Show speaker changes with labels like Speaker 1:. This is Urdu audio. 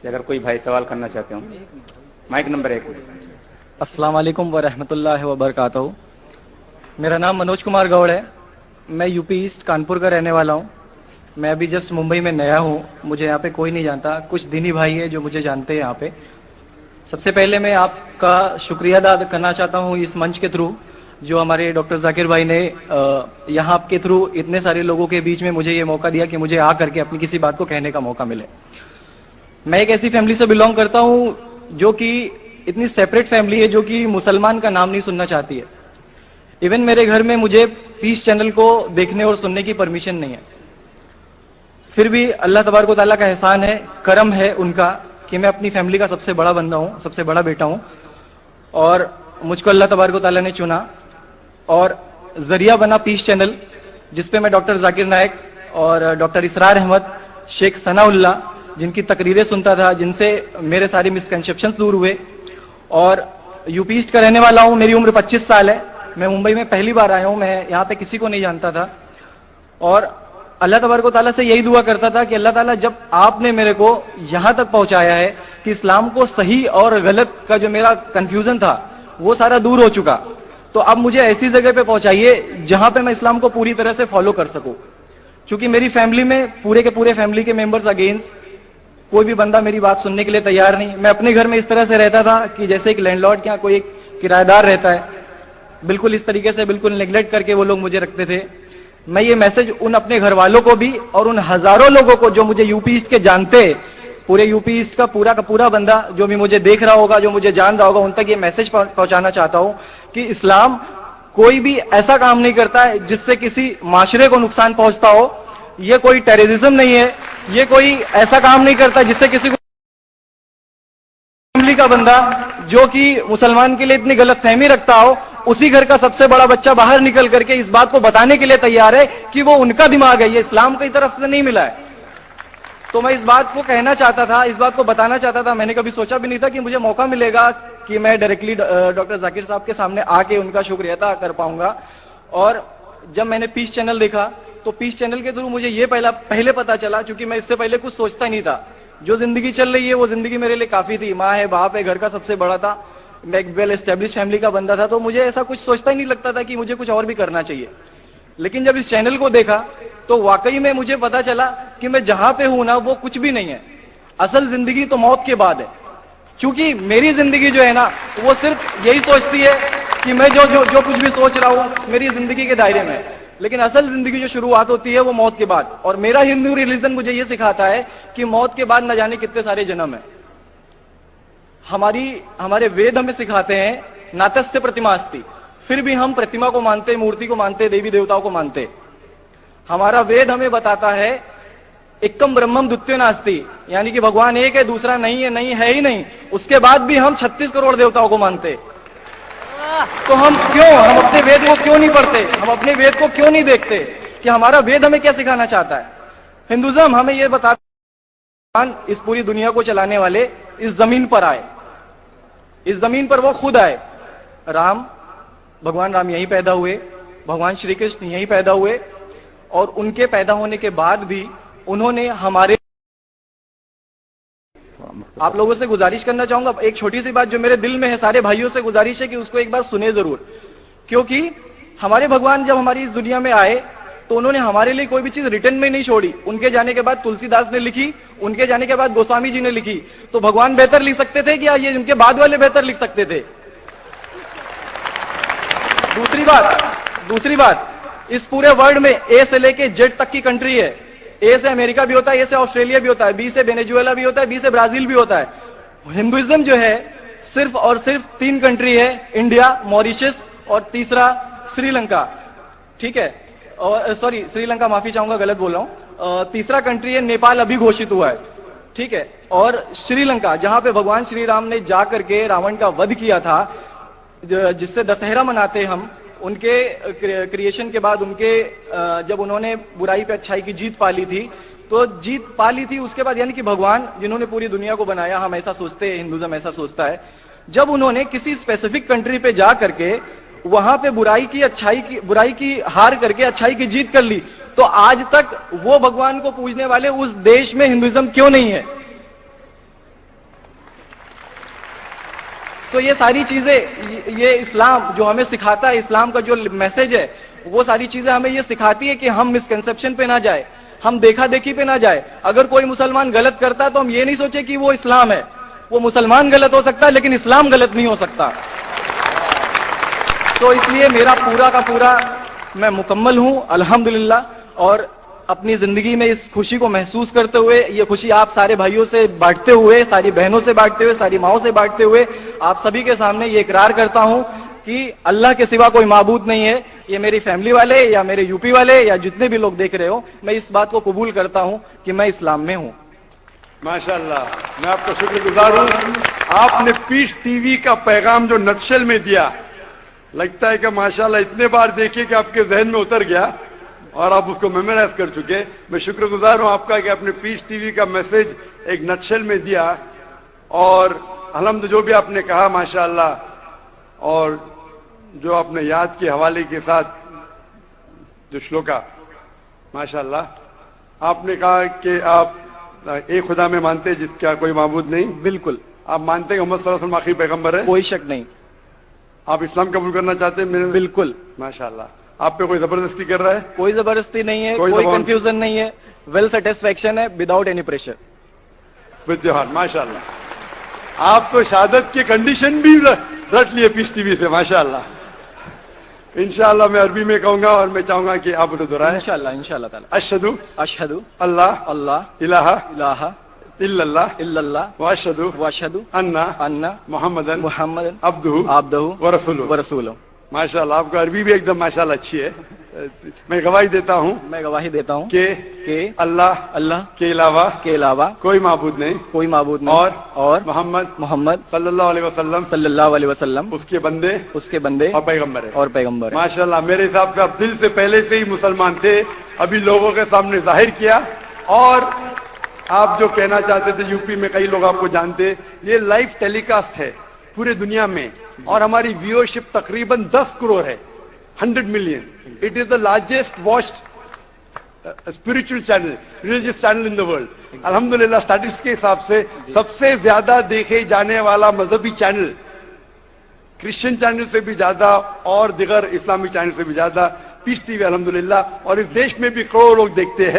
Speaker 1: سے اگر کوئی بھائی سوال کرنا چاہتے ہوں. Mic number 1.
Speaker 2: السلام علیکم ورحمۃ اللہ وبرکاتہ. میرا نام منوج کمار گوڑ ہے. میں یو پی ایسٹ کانپور کا رہنے والا ہوں. میں ابھی جسٹ ممبئی میں نیا ہوں. مجھے یہاں پہ کوئی نہیں جانتا. کچھ دینی بھائی ہے جو مجھے جانتے ہیں یہاں پہ. سب سے پہلے میں آپ کا شکریہ ادا کرنا چاہتا ہوں اس منچ کے تھرو جو ہمارے ڈاکٹر ذاکر بھائی نے یہاں کے تھرو اتنے سارے لوگوں کے بیچ میں مجھے یہ موقع دیا کہ مجھے آ کر کے اپنی کسی بات کو کہنے کا موقع ملے. میں ایک ایسی فیملی سے بلونگ کرتا ہوں جو کہ اتنی سیپریٹ فیملی ہے جو کہ مسلمان کا نام نہیں سننا چاہتی ہے. ایون میرے گھر میں مجھے پیس چینل کو دیکھنے اور سننے کی پرمیشن نہیں ہے. پھر بھی اللہ تبارک و تعالیٰ کا احسان ہے, کرم ہے ان کا کہ میں اپنی فیملی کا سب سے بڑا بندہ ہوں, سب سے بڑا بیٹا ہوں, اور مجھ کو اللہ تبارک و تعالیٰ نے چنا اور ذریعہ بنا پیس چینل, جس پہ میں ڈاکٹر ذاکر نائک اور ڈاکٹر اسرار احمد, شیخ ثناء اللہ جن کی تقریریں سنتا تھا, جن سے میرے سارے مسکنسیپشنز دور ہوئے. اور یو پی ایسٹ کا رہنے والا ہوں. میری عمر 25 سال ہے. میں ممبئی میں پہلی بار آیا ہوں. میں یہاں پہ کسی کو نہیں جانتا تھا اور اللہ تبارک و تعالیٰ سے یہی دعا کرتا تھا کہ اللہ تعالیٰ جب آپ نے میرے کو یہاں تک پہنچایا ہے کہ اسلام کو صحیح اور غلط کا جو میرا کنفیوژن تھا وہ سارا دور ہو چکا, تو اب مجھے ایسی جگہ پہ پہنچائیے جہاں پہ میں اسلام کو پوری طرح سے فالو کر سکوں. چونکہ میری فیملی میں پورے کے پورے فیملی کے ممبرز اگینسٹ, کوئی بھی بندہ میری بات سننے کے لیے تیار نہیں. میں اپنے گھر میں اس طرح سے رہتا تھا کہ جیسے ایک لینڈ لارڈ کے یہاں کوئی ایک کرایہ دار رہتا ہے, بالکل اس طریقے سے بالکل نیگلیکٹ کر کے وہ لوگ مجھے رکھتے تھے. میں یہ میسج ان اپنے گھر والوں کو بھی اور ان ہزاروں لوگوں کو جو مجھے یو پی ایسٹ کے جانتے, پورے یو پی ایسٹ کا پورا بندہ جو بھی مجھے دیکھ رہا ہوگا, جو مجھے جان رہا ہوگا, ان تک یہ میسج پہنچانا چاہتا ہوں کہ اسلام کوئی بھی ایسا کام نہیں کرتا ہے جس سے کسی معاشرے کو نقصان پہنچتا ہو. یہ کوئی ٹیررزم نہیں ہے, یہ کوئی ایسا کام نہیں کرتا جس سے کسی کو فیملی کا بندہ جو کہ مسلمان کے لیے اتنی غلط فہمی رکھتا ہو, اسی گھر کا سب سے بڑا بچہ باہر نکل کر کے اس بات کو بتانے کے لیے تیار ہے کہ وہ ان کا دماغ ہے, یہ اسلام کی طرف سے نہیں ملا ہے. تو میں اس بات کو کہنا چاہتا تھا, اس بات کو بتانا چاہتا تھا. میں نے کبھی سوچا بھی نہیں تھا کہ مجھے موقع ملے گا کہ میں ڈائریکٹلی ڈاکٹر ذاکر صاحب کے سامنے آ کے ان کا شکریہ ادا کر پاؤں گا. اور جب میں نے پیس چینل دیکھا تو پیس چینل کے تھرو مجھے یہ پہلے پتا چلا, چونکہ میں اس سے پہلے کچھ سوچتا ہی نہیں تھا. جو زندگی چل رہی ہے وہ زندگی میرے لیے کافی تھی. ماں ہے, باپ ہے, گھر کا سب سے بڑا تھا, میں ایک ویل اسٹیبلش فیملی کا بندہ تھا, تو مجھے ایسا کچھ سوچتا ہی نہیں لگتا تھا کہ مجھے کچھ اور بھی کرنا چاہیے. لیکن جب اس چینل کو دیکھا تو واقعی میں مجھے پتا چلا کہ میں جہاں پہ ہوں نا وہ کچھ بھی نہیں ہے. اصل زندگی تو موت کے بعد ہے. چونکہ میری زندگی جو ہے نا وہ صرف یہی سوچتی ہے کہ میں جو کچھ بھی سوچ رہا ہوں میری زندگی کے دائرے میں, لیکن اصل زندگی جو شروعات ہوتی ہے وہ موت کے بعد. اور میرا ہندو ریلیجن مجھے یہ سکھاتا ہے کہ موت کے بعد نہ جانے کتنے سارے جنم ہیں. ہمارے وید ہمیں سکھاتے ہیں ناتسیہ پرتماستی, پھر بھی ہم پرتما کو مانتے, مورتی کو مانتے, دیوی دیوتاؤں کو مانتے. ہمارا وید ہمیں بتاتا ہے ایکم برہمم دتیہ ناستی, یعنی کہ بھگوان ایک ہے, دوسرا نہیں ہے, نہیں ہے ہی نہیں. اس کے بعد بھی ہم 36 کروڑ دیوتاؤں کو مانتے. تو ہم اپنے وید کو کیوں نہیں پڑھتے, ہم اپنے وید کو کیوں نہیں دیکھتے کہ ہمارا وید ہمیں کیا سکھانا چاہتا ہے. ہندوازم ہمیں یہ بتاتا ہے اس پوری دنیا کو چلانے والے اس زمین پر آئے, اس زمین پر وہ خود آئے. بھگوان رام یہیں پیدا ہوئے, بھگوان شری کرشن یہیں پیدا ہوئے, اور ان کے پیدا ہونے کے بعد بھی انہوں نے ہمارے, آپ لوگوں سے گزارش کرنا چاہوں گا ایک چھوٹی سی بات جو میرے دل میں ہے, سارے بھائیوں سے گزارش ہے کہ اس کو ایک بار سنیں ضرور. کیونکہ ہمارے بھگوان جب ہماری اس دنیا میں آئے تو انہوں نے ہمارے لیے کوئی بھی چیز ریٹن میں نہیں چھوڑی. ان کے جانے کے بعد تلسی داس نے لکھی, ان کے جانے کے بعد گوسوامی جی نے لکھی. تو بھگوان بہتر لکھ سکتے تھے کیا یہ ان کے بعد والے بہتر لکھ سکتے تھے؟ دوسری بات, اس پورے ورلڈ میں اے سے لے کے جیڈ تک کی کنٹری ہے. اے سے امریکہ بھی ہوتا ہے, اے سے آسٹریلیا بھی ہوتا ہے, بی سے وینیزویلا بھی ہوتا ہے, بی سے برازیل بھی ہوتا ہے. ہندوازم جو ہے صرف اور صرف 3 کنٹری ہے, انڈیا, موریشس اور تیسرا سری لنکا. ٹھیک ہے, اور سوری سری لنکا معافی چاہوں گا, غلط بول رہا ہوں. تیسرا کنٹری ہے نیپال, ابھی گھوشت ہوا ہے. ٹھیک ہے, اور سری لنکا جہاں پہ بھگوان شری رام نے جا کر کے راون کا ودھ کیا تھا, جس سے دسہرہ مناتے ہم. ان کے کریشن کے بعد, ان کے جب انہوں نے برائی پہ اچھائی کی جیت پا لی تھی, تو جیت پا لی تھی اس کے بعد, یعنی کہ بھگوان جنہوں نے پوری دنیا کو بنایا, ہم ایسا سوچتے ہیں, ہندوازم ایسا سوچتا ہے, جب انہوں نے کسی اسپیسیفک کنٹری پہ جا کر کے وہاں پہ برائی کی ہار کر کے اچھائی کی جیت کر لی, تو آج تک وہ بھگوان کو پوجنے والے اس دیش میں ہندوازم کیوں نہیں ہے؟ سو یہ ساری چیزیں یہ اسلام جو ہمیں سکھاتا ہے, اسلام کا جو میسج ہے وہ ساری چیزیں ہمیں یہ سکھاتی ہے کہ ہم مسکنسپشن پہ نہ جائے, ہم دیکھا دیکھی پہ نہ جائے. اگر کوئی مسلمان غلط کرتا ہے تو ہم یہ نہیں سوچے کہ وہ اسلام ہے. وہ مسلمان غلط ہو سکتا ہے لیکن اسلام غلط نہیں ہو سکتا. تو اس لیے میرا پورا کا پورا میں مکمل ہوں الحمدللہ, اور اپنی زندگی میں اس خوشی کو محسوس کرتے ہوئے, یہ خوشی آپ سارے بھائیوں سے بانٹتے ہوئے, ساری بہنوں سے بانٹتے ہوئے, ساری ماؤں سے بانٹتے ہوئے آپ سبھی کے سامنے یہ اقرار کرتا ہوں کہ اللہ کے سوا کوئی معبود نہیں ہے. یہ میری فیملی والے یا میرے یو پی والے یا جتنے بھی لوگ دیکھ رہے ہو, میں اس بات کو قبول کرتا ہوں کہ میں اسلام میں ہوں.
Speaker 3: ماشاءاللہ, میں آپ کا شکر گزار ہوں. آپ نے پیس ٹی وی کا پیغام جو نٹشل میں دیا, لگتا ہے کہ ماشاءاللہ اتنے بار دیکھیے کہ آپ کے ذہن میں اتر گیا اور آپ اس کو میمورائز کر چکے. میں شکر گزار ہوں آپ کا کہ آپ نے پیس ٹی وی کا میسج ایک نٹشل میں دیا, اور الحمد جو بھی آپ نے کہا ماشاءاللہ, اور جو آپ نے یاد کے حوالے کے ساتھ جو شلوکا ماشاءاللہ, آپ نے کہا کہ آپ ایک خدا میں مانتے جس کا کوئی معبود نہیں.
Speaker 2: بالکل.
Speaker 3: آپ مانتے ہیں کہ محمد صلی اللہ علیہ وسلم آخری پیغمبر ہے؟
Speaker 2: کوئی شک نہیں.
Speaker 3: آپ اسلام قبول کرنا چاہتے ہیں؟
Speaker 2: بالکل.
Speaker 3: ماشاءاللہ. آپ پہ کوئی زبردستی کر رہا ہے؟
Speaker 2: کوئی زبردستی نہیں ہے, کوئی کنفیوژن نہیں ہے, ویل سیٹسفیکشن ہے without any pressure.
Speaker 3: With your heart. ماشاءاللہ. آپ تو شہادت کے کنڈیشن بھی رٹ لیے پیس ٹی وی پہ ماشاءاللہ. انشاءاللہ میں عربی میں کہوں گا اور میں چاہوں گا کہ آپ اسے دہرائیں.
Speaker 2: انشاءاللہ تعالی.
Speaker 3: اشہدو
Speaker 2: اشہدو
Speaker 3: اللہ الہ
Speaker 2: الہ
Speaker 3: الا اللہ
Speaker 2: الا اللہ
Speaker 3: واشہدو
Speaker 2: واشہدو
Speaker 3: ان محمدن عبدہ
Speaker 2: عبدہ
Speaker 3: ورسولہ.
Speaker 2: ورسولہ.
Speaker 3: ماشاءاللہ, آپ کا عربی بھی ایک دم ماشاءاللہ اچھی ہے. میں گواہی دیتا ہوں کہ اللہ کے علاوہ کوئی معبود نہیں, اور محمد صلی اللہ علیہ وسلم اس کے بندے اور پیغمبر ہے. ماشاءاللہ, میرے حساب سے آپ دل سے پہلے سے ہی مسلمان تھے, ابھی لوگوں کے سامنے ظاہر کیا. اور آپ جو کہنا چاہتے تھے, یو پی میں کئی لوگ آپ کو جانتے, یہ لائیو ٹیلی کاسٹ ہے پورے دنیا میں, اور ہماری ویورشپ تقریباً 10 کروڑ ہے, 100 million. It is the largest watched spiritual channel, religious channel in the world. الحمدللہ اسٹیٹسٹکس کے حساب سے سب سے زیادہ دیکھے جانے والا مذہبی چینل, کرسچن چینل سے بھی زیادہ اور دیگر اسلامی چینل سے بھی زیادہ پیس ٹی وی الحمدللہ. اور اس دیش میں بھی کروڑوں لوگ دیکھتے ہیں.